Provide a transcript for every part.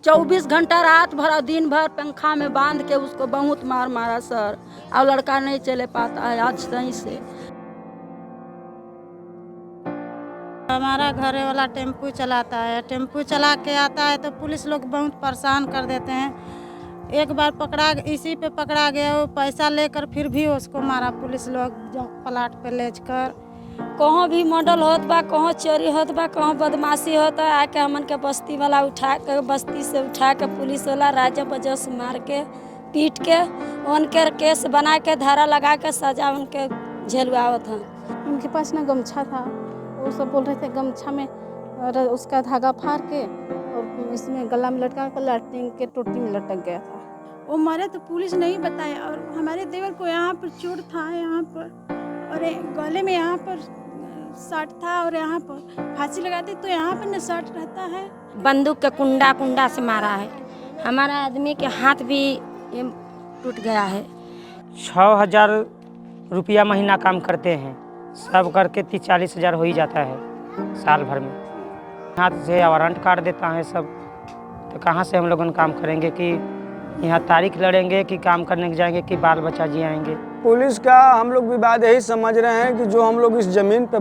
24 घंटा रात भर और दिन भर पंखा में बांध के उसको बहुत मार मारा सर। और लड़का नहीं चले पाता है आज सही से। हमारा घर वाला टेम्पू चलाता है, टेम्पू चला के आता है तो पुलिस लोग बहुत परेशान कर देते हैं। एक बार पकड़ा, इसी पे पकड़ा गया, वो पैसा लेकर फिर भी उसको मारा पुलिस लोग प्लाट पे ले कर। कहाँ भी मॉडल होत बा, कहाँ चोरी होत बा, कहाँ बदमाशी होता है, आके हमन के बस्ती वाला उठा के, बस्ती से उठा के पुलिस वाला राजा बजा से मार के पीट के उनके केस बना के धारा लगा के सजा उनके झेलवावत हैं। उनके पास ना गमछा था, वो सब बोल रहे थे गमछा में और उसका धागा फाड़ के और इसमें गला में लटका कर लाटरिन के टोटी में लटक गया था। वो मरे तो पुलिस नहीं बताया। और हमारे देवर को यहाँ पर चोट था, यहाँ पर और गले में यहाँ पर शर्ट था और यहाँ पर फांसी लगाते तो यहाँ पर न शर्ट रहता है। बंदूक के कुंडा से मारा है। हमारा आदमी के हाथ भी टूट गया है। 6000 रुपया महीना काम करते हैं, सब करके 30-40 हज़ार हो ही जाता है साल भर में। हाथ से वारंट काट देता है सब, तो कहाँ से हम लोग काम करेंगे कि यहाँ तारीख लड़ेंगे कि काम करने जाएंगे कि बाल बच्चा जी आएंगे। पुलिस का हम लोग विवाद यही समझ रहे हैं कि जो हम लोग इस ज़मीन पे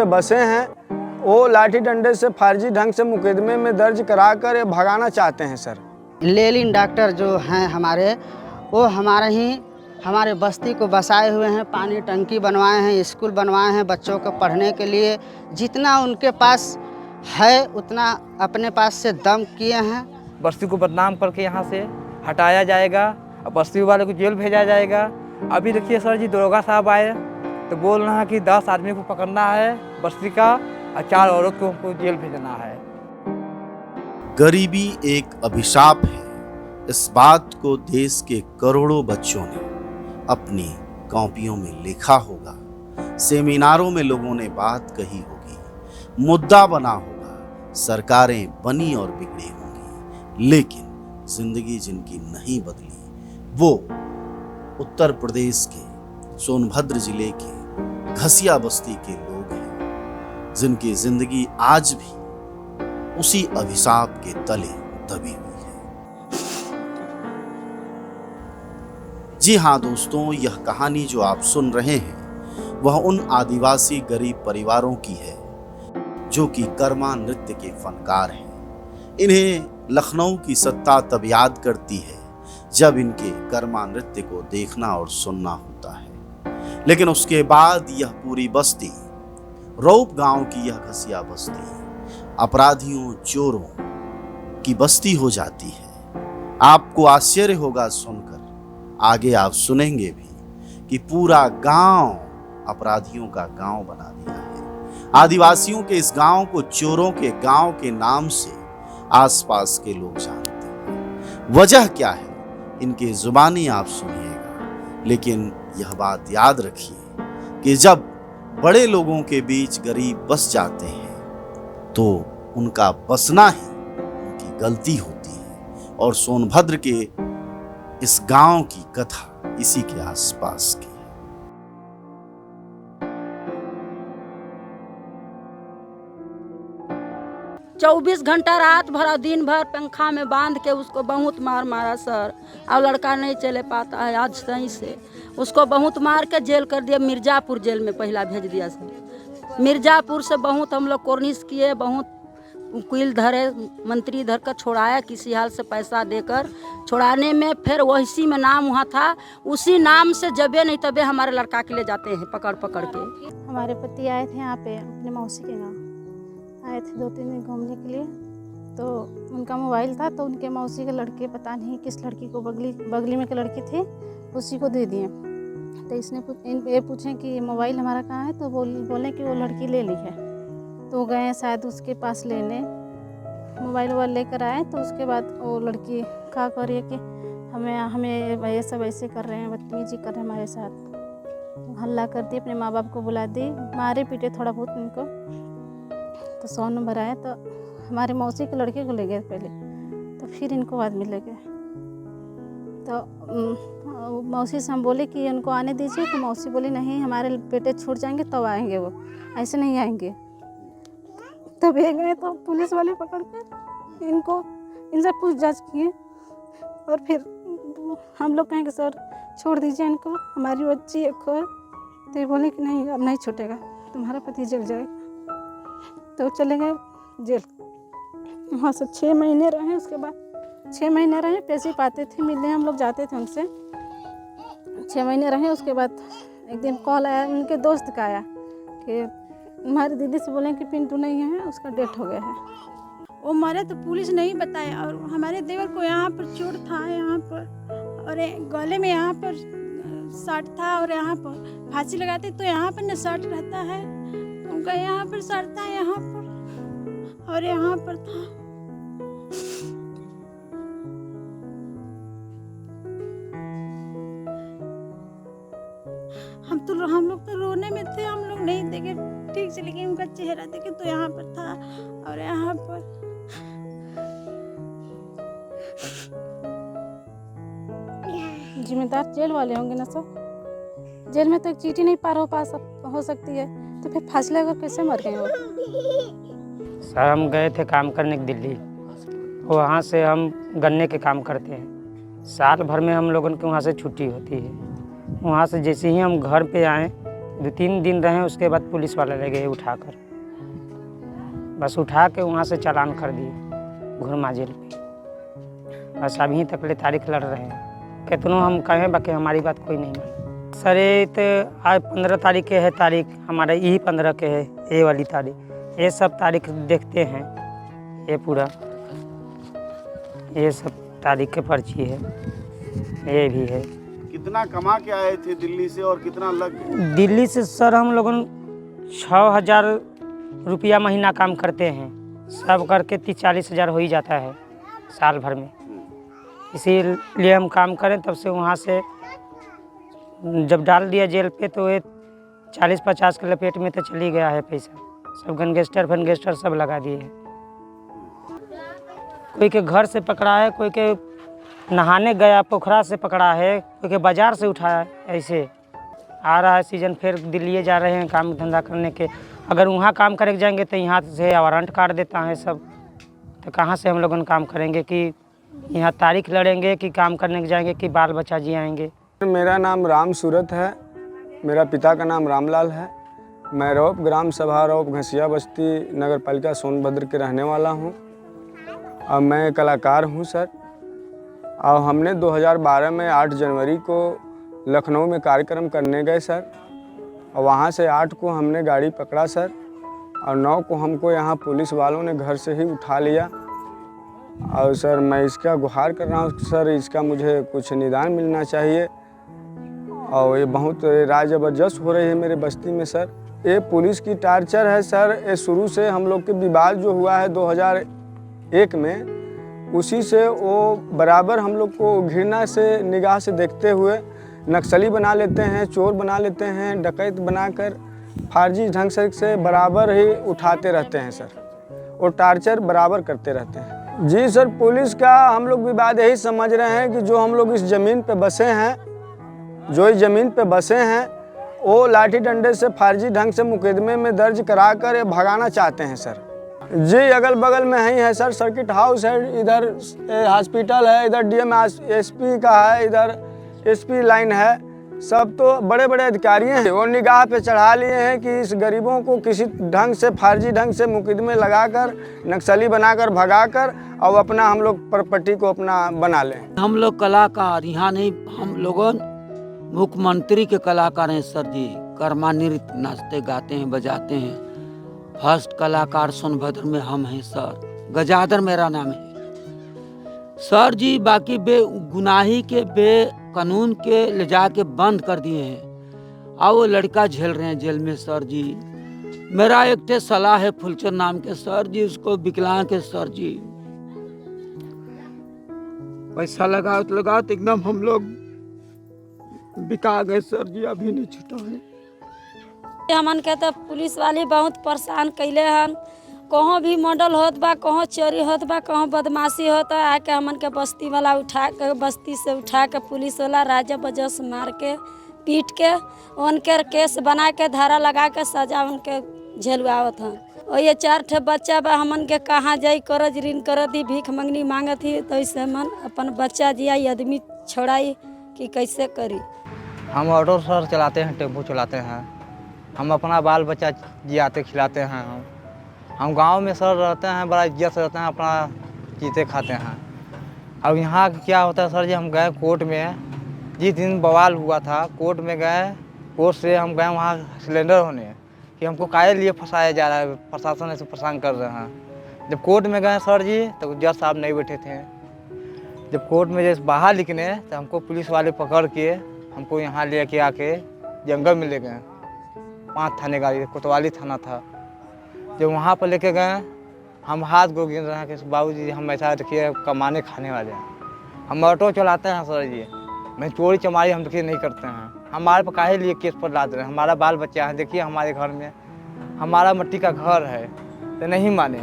बसे हैं, वो लाठी डंडे से फर्जी ढंग से मुकदमे में दर्ज करा कर ये भगाना चाहते हैं सर। लेलिन डॉक्टर जो हैं हमारे, वो हमारे बस्ती को बसाए हुए हैं, पानी टंकी बनवाए हैं, स्कूल बनवाए हैं बच्चों को पढ़ने के लिए। जितना उनके पास है उतना अपने पास से दम किए हैं। बस्ती को बदनाम करके यहाँ से हटाया जाएगा और बस्ती वाले को जेल भेजा जाएगा। अभी देखिए सर जी, दरोगा साहब आए तो बोल रहा है कि 10 आदमी को पकड़ना है बस्ती का और 4 औरत को हमको जेल भेजना है। गरीबी एक अभिशाप है, इस बात को देश के करोड़ों बच्चों ने अपनी कॉपियों में लिखा होगा, सेमिनारों में लोगों ने बात कही होगी, मुद्दा बना होगा, सरकारें बनी और बिगड़ी होंगी, लेकिन जिंदगी जिनकी नहीं बदली वो उत्तर प्रदेश के सोनभद्र जिले के घसिया बस्ती के लोग हैं, जिनकी जिंदगी आज भी उसी अभिशाप के तले दबी हुई है। जी हाँ दोस्तों, यह कहानी जो आप सुन रहे हैं वह उन आदिवासी गरीब परिवारों की है जो कि कर्मा नृत्य के फनकार हैं। इन्हें लखनऊ की सत्ता तब याद करती है जब इनके कर्मा नृत्य को देखना और सुनना होता है, लेकिन उसके बाद यह पूरी बस्ती, रौप गांव की यह घसिया बस्ती अपराधियों चोरों की बस्ती हो जाती है। आपको आश्चर्य होगा सुनकर, आगे आप सुनेंगे भी कि पूरा गांव अपराधियों का गांव बना दिया है। आदिवासियों के इस गांव को चोरों के गांव के नाम से आसपास के लोग जानते हैं। वजह क्या है इनकी जुबानी आप सुनिएगा, लेकिन यह बात याद रखिए कि जब बड़े लोगों के बीच गरीब बस जाते हैं तो उनका बसना ही उनकी गलती होती है। और सोनभद्र के इस गांव की कथा इसी के आसपास की है। 24 घंटा रात भर और दिन भर पंखा में बांध के उसको बहुत मार मारा सर। और लड़का नहीं चले पाता है आज सही से। उसको बहुत मार के जेल कर दिया, मिर्ज़ापुर जेल में पहला भेज दिया सर। मिर्ज़ापुर से बहुत हम लोग कोर्निश किए, बहुत वकील धरे, मंत्री धर कर छुड़ाया, किसी हाल से पैसा देकर छुड़ाने में फिर वैसी में नाम हुआ था, उसी नाम से जबे नहीं तबे हमारे लड़का के ले जाते हैं पकड़ पकड़ के। हमारे पति आए थे यहाँ पे अपने मौसी के गाँव, आए थे 2-3 दिन घूमने के लिए। तो उनका मोबाइल था, तो उनके मौसी के लड़के, पता नहीं किस लड़की को, बगली में के लड़की थी, उसी को दे दिए। तो इसने ये पूछे कि मोबाइल हमारा कहाँ है, तो बोले कि वो लड़की ले ली है। तो गए शायद उसके पास लेने, मोबाइल वोबाइल लेकर आए। तो उसके बाद वो लड़की कहा कर रही है कि हमें ये सब ऐसे कर रहे हैं, बदतमीजी कर रहे हैं हमारे साथ। हल्ला कर दी, अपने माँ बाप को बुला दी, मारे पीटे थोड़ा बहुत उनको। तो 100 नंबर आया, तो हमारे मौसी के लड़के को ले गए पहले, तो फिर इनको बाद में ले गए। तो मौसी से हम बोले कि उनको आने दीजिए, तो मौसी बोली नहीं, हमारे बेटे छूट जाएंगे तब आएंगे, वो ऐसे नहीं आएंगे। तब ये गए तो पुलिस वाले पकड़ कर इनसे पूछताछ किए और फिर हम लोग कहें कि सर छोड़ दीजिए इनको, हमारी बच्ची एक है। तो ये बोले कि नहीं अब नहीं छूटेगा, तुम्हारा पति जेल जाएगा। तो चले गए जेल। वहाँ से 6 महीने रहे। उसके बाद 6 महीने रहे, पैसे पाते थे, मिलने हम लोग जाते थे उनसे। 6 महीने रहे। उसके बाद एक दिन कॉल आया उनके दोस्त का आया कि हमारी दीदी से बोले कि पिंटू नहीं है, उसका डेथ हो गया है। वो मरे तो पुलिस नहीं बताया, और हमारे देवर को यहाँ पर चोट था, यहाँ पर और गले में यहाँ पर सट था, और यहाँ पर फांसी लगाते तो यहाँ पर न सट रहता है, तो उनका यहाँ पर सटता है, यहाँ पर और यहाँ पर था। हम लोग तो रोने में थे, हम लोग नहीं देखे ठीक से, लेकिन उनका चेहरा देखे तो यहाँ पर था और यहाँ पर। जिम्मेदार जेल वाले होंगे ना सर। जेल में तो एक चीटी नहीं पार हो सकती है, तो फिर फांसी लगा कैसे मर गए वो? सर हम गए थे काम करने के दिल्ली, वहाँ से हम गन्ने के काम करते हैं। साल भर में हम लोगों की वहाँ से छुट्टी होती है। वहाँ से जैसे ही हम घर पे आए, 2-3 दिन रहे, उसके बाद पुलिस वाले ले गए उठाकर, बस उठा के वहाँ से चालान कर दिए घुरमा जेल पे। बस अभी तक ले तारीख लड़ रहे हैं। कितनों हम कहें बाकी हमारी बात कोई नहीं मानी। सर ये तो आज 15 तारीख के है तारीख, हमारा यही 15 के है ये वाली तारीख। ये सब तारीख देखते हैं, ये पूरा ये सब तारीख के पर्ची है, ये भी है। कितना कमा के आए थे दिल्ली से और कितना लग गया? दिल्ली से सर हम लोग 6,000 रुपया महीना काम करते हैं, सब करके 30-40 हज़ार हो ही जाता है साल भर में। इसीलिए हम काम करें। तब से वहाँ से जब डाल दिया जेल पे तो ये 40-50 के लपेट में तो चली गया है पैसा। सब गैंगस्टर सब लगा दिए हैं। कोई के घर से पकड़ा है, कोई के नहाने गया पोखरा से पकड़ा है, कोई के बाज़ार से उठाया है। ऐसे आ रहा है सीजन, फिर दिल्ली जा रहे हैं काम धंधा करने के। अगर वहाँ काम करके जाएंगे तो यहाँ से वारंट काट देता है सब, तो कहाँ से हम लोग काम करेंगे कि यहाँ तारीख लड़ेंगे कि काम करने के जाएंगे कि बाल बच्चा जी आएंगे। मेरा नाम राम सूरत है, मेरा पिता का नाम रामलाल है। मैं रौप ग्राम सभा रौप घसिया बस्ती नगर पालिका सोनभद्र के रहने वाला हूँ और मैं कलाकार हूँ सर। और हमने 2012 में 8 जनवरी को लखनऊ में कार्यक्रम करने गए सर, और वहाँ से 8 को हमने गाड़ी पकड़ा सर, और 9 को हमको यहाँ पुलिस वालों ने घर से ही उठा लिया। और सर मैं इसका गुहार कर रहा हूँ सर, इसका मुझे कुछ निदान मिलना चाहिए। और ये बहुत राय ज़बरदस्त हो रही है मेरे बस्ती में सर। ये पुलिस की टार्चर है सर। ये शुरू से हम लोग के विवाद जो हुआ है 2001 में, उसी से वो बराबर हम लोग को घृणा से निगाह से देखते हुए नक्सली बना लेते हैं, चोर बना लेते हैं, डकैत बनाकर फर्जी ढंग से बराबर ही उठाते रहते हैं सर, और टार्चर बराबर करते रहते हैं। जी सर, पुलिस का हम लोग विवाद यही समझ रहे हैं कि जो हम लोग इस ज़मीन पे बसे हैं, वो लाठी डंडे से फर्जी ढंग से मुकदमे में दर्ज कराकर ये भगाना चाहते हैं सर। जी अगल बगल में ही है सर, सर्किट हाउस है, इधर हॉस्पिटल है, इधर DMSP का है, इधर SP लाइन है। सब तो बड़े बड़े अधिकारी हैं, वो निगाह पे चढ़ा लिए हैं कि इस गरीबों को किसी ढंग से फर्जी ढंग से मुकदमे लगाकर नक्सली बनाकर भगाकर और अपना हम लोग प्रॉपर्टी को अपना बना लें। हम लोग कलाकार यहाँ नहीं, हम लोगों मुख्यमंत्री के कलाकार हैं सर जी। कर्मा नृत्य नाचते गाते हैं बजाते हैं। फर्स्ट कलाकार सोनभद्र में हम हैं सर। गजादर मेरा नाम है सर जी। बाकी बेगुनाही के कानून के ले जाके बंद कर दिए हैं, और वो लड़का झेल रहे हैं जेल में सर जी। मेरा एक थे सलाह है फुलचंद नाम के सर जी, उसको विकलांग के सर जी। पैसा लगाओ तो एकदम हम लोग बिका गए सर जी, अभी नहीं छूटा है। हमन के तो पुलिस वाले बहुत परेशान कैले हन। कहीं भी मॉडल होत बा, कहीं चोरी होत बा, कहीं बदमाशी होता है, आके हमन के बस्ती वाला बस्ती से उठा के पुलिस वाला राजा बजा से मार के पीट के उनके केस बना के धारा लगा के सजा उनके झेलवावत हन। और ये 4 ठे बच्चा बा हमन के कहाँ जाई करज ऋण करत ही भीख मंगनी मांगत ही तो इससे मन अपन बच्चा जिया आदमी छोड़ाई कि कैसे करी। हम ऑटो सर चलाते हैं, टेम्पो चलाते हैं, हम अपना बाल बच्चा जियाते खिलाते हैं। हम गांव में सर रहते हैं, बड़ा इज्जत से रहते हैं, अपना जीते खाते हैं। अब यहाँ क्या होता है सर जी, हम गए कोर्ट में, जिस दिन बवाल हुआ था कोर्ट में गए, कोर्ट से हम गए वहाँ सिलेंडर होने कि हमको काहे लिए फंसाया जा रहा है, प्रशासन ऐसे परेशान कर रहे हैं। जब कोर्ट में गए सर जी तो जज साहब नहीं बैठे थे। जब कोर्ट में जैसे बाहर लिखने तो हमको पुलिस वाले पकड़ के हमको यहाँ ले के आके जंगल में ले गए। 5 थाने गाड़ी, कोतवाली थाना था। जब वहाँ पर लेके गए हम हाथ गो गिन रहे हैं कि बाबूजी हम ऐसा देखिए कमाने खाने वाले हैं, हम ऑटो चलाते हैं सर जी, मैं चोरी चमारी हम देखिए नहीं करते हैं। हमारे पर काहे लिए केस पर लाद रहे हैं, हमारा बाल बच्चा है, देखिए हमारे घर में हमारा मिट्टी का घर है। तो नहीं माने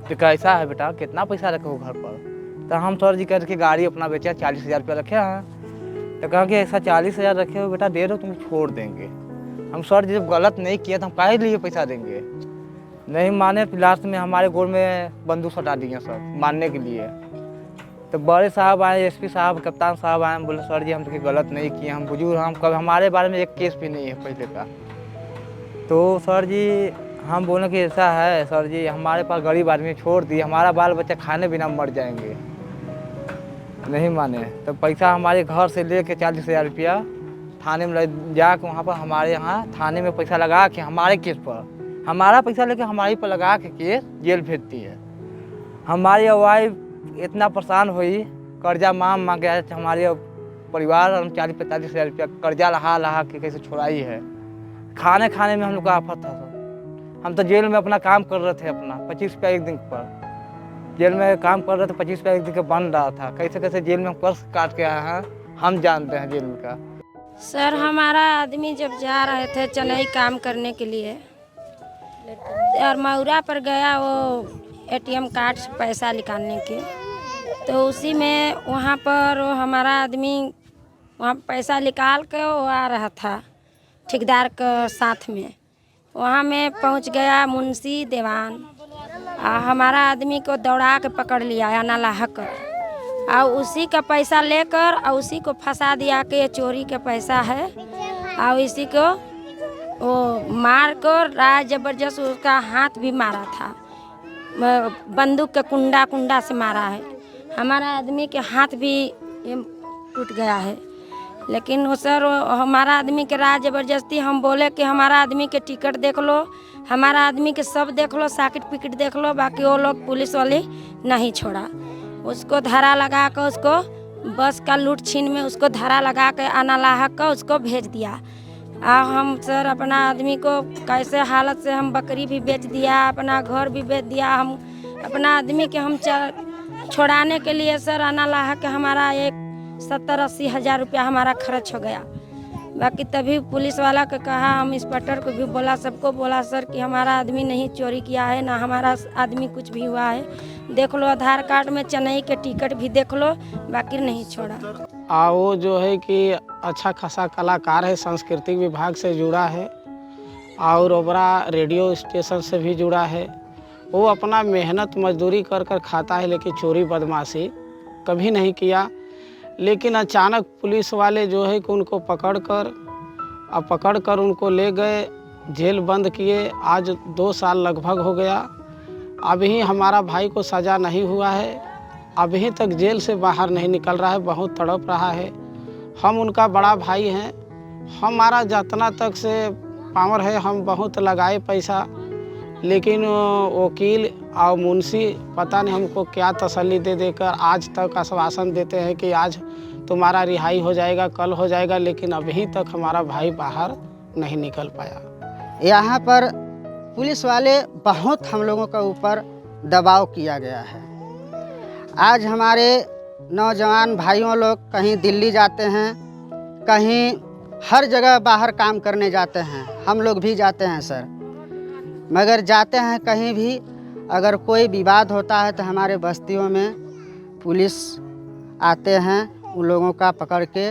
तो कैसा है बेटा, कितना पैसा रखे हो घर पर। तो हम सर जी करके गाड़ी अपना बेचा, 40,000 रुपया रखे हैं। तो कहा कि ऐसा 40,000 रखे हो बेटा, दे दो तुम छोड़ देंगे। हम सर जी जब गलत नहीं किया तो हम काहे लिए पैसा देंगे। नहीं माने तो लास्ट में हमारे गोल में बंदूक सटा दिए सर मारने के लिए। तो बड़े साहब आए, एसपी साहब, कप्तान साहब आए, बोले सर जी हम तो गलत नहीं किए, हम बुजुर्ग, हम कभी हमारे बारे में एक केस भी नहीं है पहले का। तो सर जी हम बोले कि ऐसा है सर जी, हमारे पास गरीब आदमी छोड़ दिए, हमारा बाल बच्चा खाने बिना मर जाएंगे। नहीं माने तो पैसा हमारे घर से लेके 40,000 रुपया थाने में जाके वहाँ पर हमारे यहाँ थाने में पैसा लगा के हमारे केस पर, हमारा पैसा लेके हमारे पर लगा के केस जेल भेजती है। हमारी वाइफ इतना परेशान हुई, कर्जा मांग गया, हमारे परिवार 40-45,000 रुपया कर्जा लहा के कैसे छुड़ाई है। खाने में हम लोग का आफत था सर। हम तो जेल में अपना काम कर रहे थे, अपना 25 रुपया एक दिन पर जेल में काम कर रहे थे, 25 रुपया एक दिन का बन रहा था। कैसे कैसे जेल में हम पर्स काट के आए हैं हम जानते हैं जेल का। सर हमारा आदमी जब जा रहे थे चेन्नई काम करने के लिए और मऊरा पर गया वो ATM कार्ड से पैसा निकालने के, तो उसी में वहाँ पर वो हमारा आदमी वहाँ पैसा निकाल के वो आ रहा था ठेकेदार के साथ में। वहाँ में पहुँच गया मुंशी देवान, हमारा आदमी को दौड़ा के पकड़ लिया आना लाह कर, और उसी का पैसा लेकर और उसी को फंसा दिया कि ये चोरी का पैसा है, और इसी को वो मार कर राज जबरदस्त उसका हाथ भी मारा था, बंदूक के कुंडा से मारा है। हमारा आदमी के हाथ भी टूट गया है। लेकिन वो सर हमारा आदमी के राज जबरदस्ती हम बोले कि हमारा आदमी के टिकट देख लो, हमारा आदमी के सब देख लो, साकिट पिकट देख लो, बाकी वो लोग पुलिस वाले नहीं छोड़ा। उसको धारा लगा कर उसको बस का लूट छीन में उसको धारा लगा के आना लाह कर उसको भेज दिया। हम सर अपना आदमी को कैसे हालत से हम बकरी भी बेच दिया, अपना घर भी बेच दिया। हम अपना आदमी के हम छोड़ाने के लिए सर आना लाह के हमारा 70-80 हज़ार रुपया हमारा खर्च हो गया। बाकी तभी पुलिस वाला को कहा, हम इंस्पेक्टर को भी बोला, सबको बोला सर कि हमारा आदमी नहीं चोरी किया है, ना हमारा आदमी कुछ भी हुआ है। देख लो आधार कार्ड में चेन्नई के टिकट भी देख लो, बाकी नहीं छोड़ा। वो जो है कि अच्छा खासा कलाकार है, सांस्कृतिक विभाग से जुड़ा है और ओबरा रेडियो स्टेशन से भी जुड़ा है। वो अपना मेहनत मजदूरी कर कर खाता है, लेकिन चोरी बदमाशी कभी नहीं किया। लेकिन अचानक पुलिस वाले जो है कि उनको पकड़ कर उनको ले गए, जेल बंद किए। आज 2 साल लगभग हो गया, अभी हमारा भाई को सज़ा नहीं हुआ है, अभी तक जेल से बाहर नहीं निकल रहा है, बहुत तड़प रहा है। हम उनका बड़ा भाई हैं, हमारा जितना तक से पावर है हम बहुत लगाए पैसा, लेकिन वकील और मुंशी पता नहीं हमको क्या तसल्ली दे देकर आज तक आश्वासन देते हैं कि आज तुम्हारा रिहाई हो जाएगा, कल हो जाएगा, लेकिन अभी तक हमारा भाई बाहर नहीं निकल पाया। यहाँ पर पुलिस वाले बहुत हम लोगों के ऊपर दबाव किया गया है। आज हमारे नौजवान भाइयों लोग कहीं दिल्ली जाते हैं, कहीं हर जगह बाहर काम करने जाते हैं, हम लोग भी जाते हैं सर, मगर जाते हैं कहीं भी अगर कोई विवाद होता है तो हमारे बस्तियों में पुलिस आते हैं, उन लोगों का पकड़ के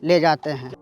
ले जाते हैं।